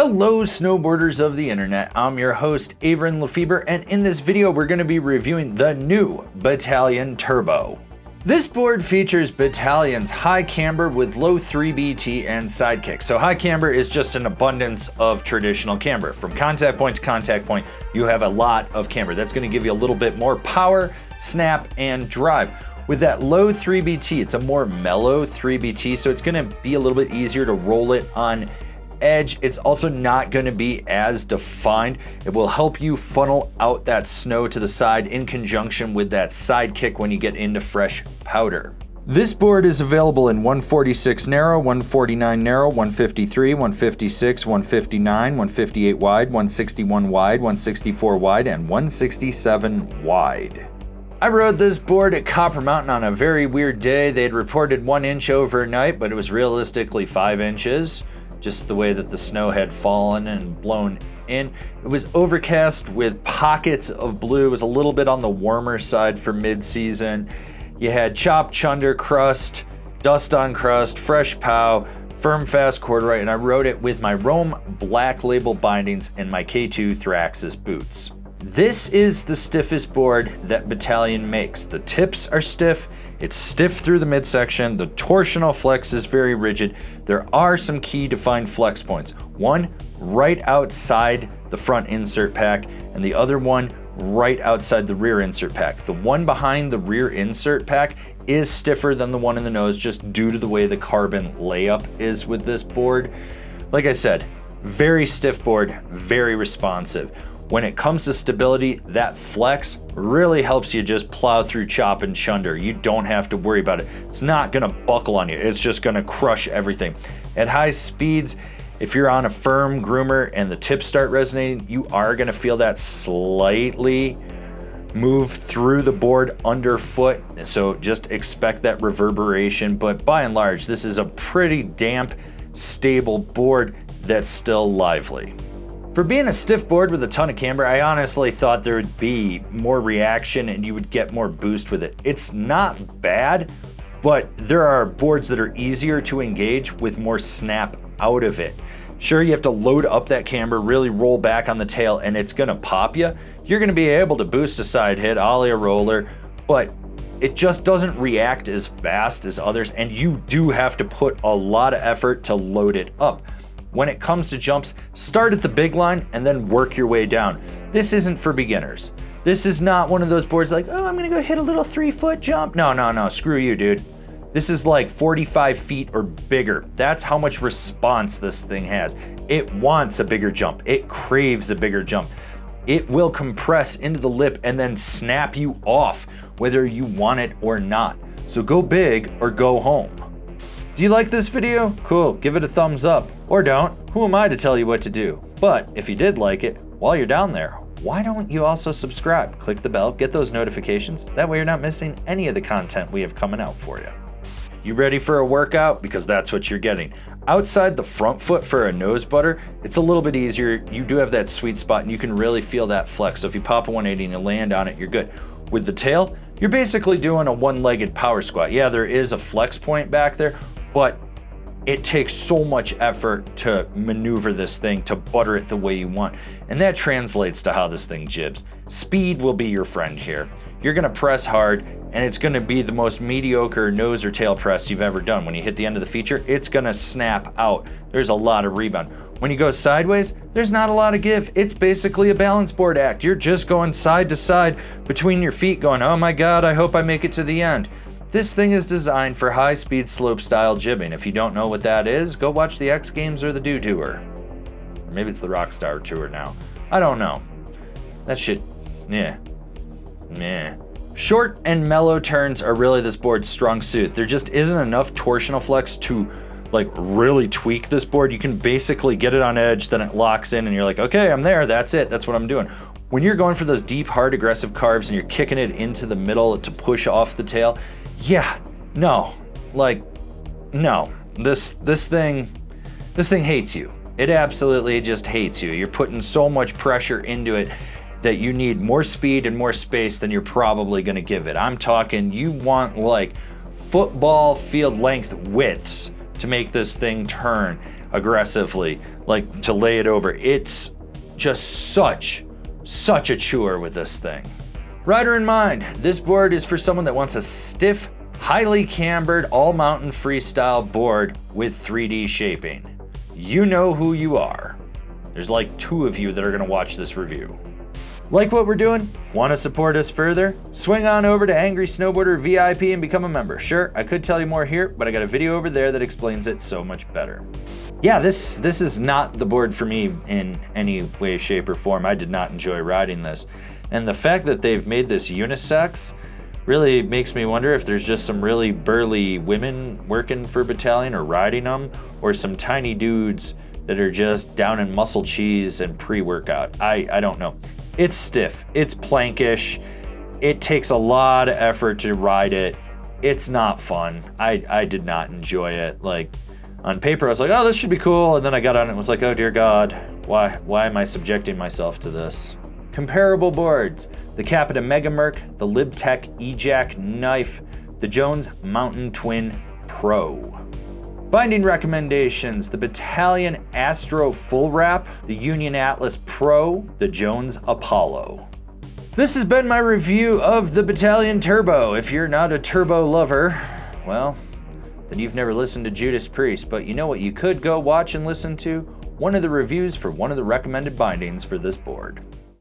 Hello snowboarders of the internet, I'm your host Avran LeFeber, and in this video we're going to be reviewing the new Bataleon Turbo. This board features Batalion's high camber with low 3BT and sidekick. So high camber is just an abundance of traditional camber. From contact point to contact point, you have a lot of camber. That's going to give you a little bit more power, snap, and drive. With that low 3BT, it's a more mellow 3BT, so it's going to be a little bit easier to roll it on edge. It's also not going to be as defined. It will help you funnel out that snow to the side in conjunction with that side kick when you get into fresh powder. This board is available in 146 narrow, 149 narrow, 153, 156, 159, 158 wide, 161 wide, 164 wide, and 167 wide. I rode this board at Copper Mountain on a very weird day. They'd reported 1 inch overnight, but it was realistically 5 inches. Just the way that the snow had fallen and blown in. It was overcast with pockets of blue. It was a little bit on the warmer side for mid-season. You had chopped chunder crust, dust on crust, fresh pow, firm fast corduroy, and I rode it with my Rome Black Label bindings and my K2 Thraxis boots. This is the stiffest board that Bataleon makes. The tips are stiff. It's stiff through the midsection. The torsional flex is very rigid. There are some key defined flex points. One right outside the front insert pack, and the other one right outside the rear insert pack. The one behind the rear insert pack is stiffer than the one in the nose just due to the way the carbon layup is with this board. Like I said, very stiff board, very responsive. When it comes to stability, that flex really helps you just plow through chop and chunder. You don't have to worry about it. It's not gonna buckle on you. It's just gonna crush everything. At high speeds, if you're on a firm groomer and the tips start resonating, you are gonna feel that slightly move through the board underfoot. So just expect that reverberation. But by and large, this is a pretty damp, stable board that's still lively. For being a stiff board with a ton of camber, I honestly thought there would be more reaction and you would get more boost with it. It's not bad, but there are boards that are easier to engage with more snap out of it. Sure, you have to load up that camber, really roll back on the tail, and it's gonna pop you. You're gonna be able to boost a side hit, ollie a roller, but it just doesn't react as fast as others, and you do have to put a lot of effort to load it up. When it comes to jumps, start at the big line and then work your way down. This isn't for beginners. This is not one of those boards like, oh, I'm gonna go hit a little 3-foot jump. No, screw you, dude. This is like 45 feet or bigger. That's how much response this thing has. It wants a bigger jump. It craves a bigger jump. It will compress into the lip and then snap you off, whether you want it or not. So go big or go home. Do you like this video? Cool, give it a thumbs up. Or don't, who am I to tell you what to do? But if you did like it, while you're down there, why don't you also subscribe? Click the bell, get those notifications. That way you're not missing any of the content we have coming out for you. You ready for a workout? Because that's what you're getting. Outside the front foot for a nose butter, it's a little bit easier. You do have that sweet spot and you can really feel that flex. So if you pop a 180 and you land on it, you're good. With the tail, you're basically doing a one-legged power squat. Yeah, there is a flex point back there, but it takes so much effort to maneuver this thing, to butter it the way you want. And that translates to how this thing jibs. Speed will be your friend here. You're gonna press hard, and it's gonna be the most mediocre nose or tail press you've ever done. When you hit the end of the feature, it's gonna snap out. There's a lot of rebound. When you go sideways, there's not a lot of give. It's basically a balance board act. You're just going side to side between your feet going, oh my God, I hope I make it to the end. This thing is designed for high-speed slope-style jibbing. If you don't know what that is, go watch the X Games or the Do Tour. Or maybe it's the Rockstar Tour now. I don't know. That shit, yeah. Short and mellow turns are really this board's strong suit. There just isn't enough torsional flex to like really tweak this board. You can basically get it on edge, then it locks in and you're like, okay, I'm there, that's it, that's what I'm doing. When you're going for those deep, hard, aggressive carves and you're kicking it into the middle to push off the tail, yeah, no, this thing hates you. It absolutely just hates you. You're putting so much pressure into it that you need more speed and more space than you're probably gonna give it. I'm talking, you want like football field length widths to make this thing turn. aggressively, like to lay it over. It's just such a chore with this thing. Rider in mind, this board is for someone that wants a stiff, highly cambered, all-mountain freestyle board with 3D shaping. You know who you are. There's like 2 of you that are gonna watch this review. Like what we're doing? Want to support us further? Swing on over to Angry Snowboarder VIP and become a member. Sure, I could tell you more here, but I got a video over there that explains it so much better. Yeah, this is not the board for me in any way, shape, or form. I did not enjoy riding this. And the fact that they've made this unisex really makes me wonder if there's just some really burly women working for Bataleon or riding them, or some tiny dudes that are just down in muscle cheese and pre-workout. I don't know. It's stiff, it's plankish, it takes a lot of effort to ride it. It's not fun. I did not enjoy it. Like, on paper I was like, oh, this should be cool, and then I got on it and was like, oh dear God, why am I subjecting myself to this? Comparable boards: the Capita Mega Merc, the Libtech Ejack Knife, the Jones Mountain Twin Pro. Binding recommendations: the Bataleon Astro Full Wrap, the Union Atlas Pro, the Jones Apollo. This has been my review of the Bataleon Turbo. If you're not a turbo lover, well, then you've never listened to Judas Priest, but you know what you could go watch and listen to? One of the reviews for one of the recommended bindings for this board.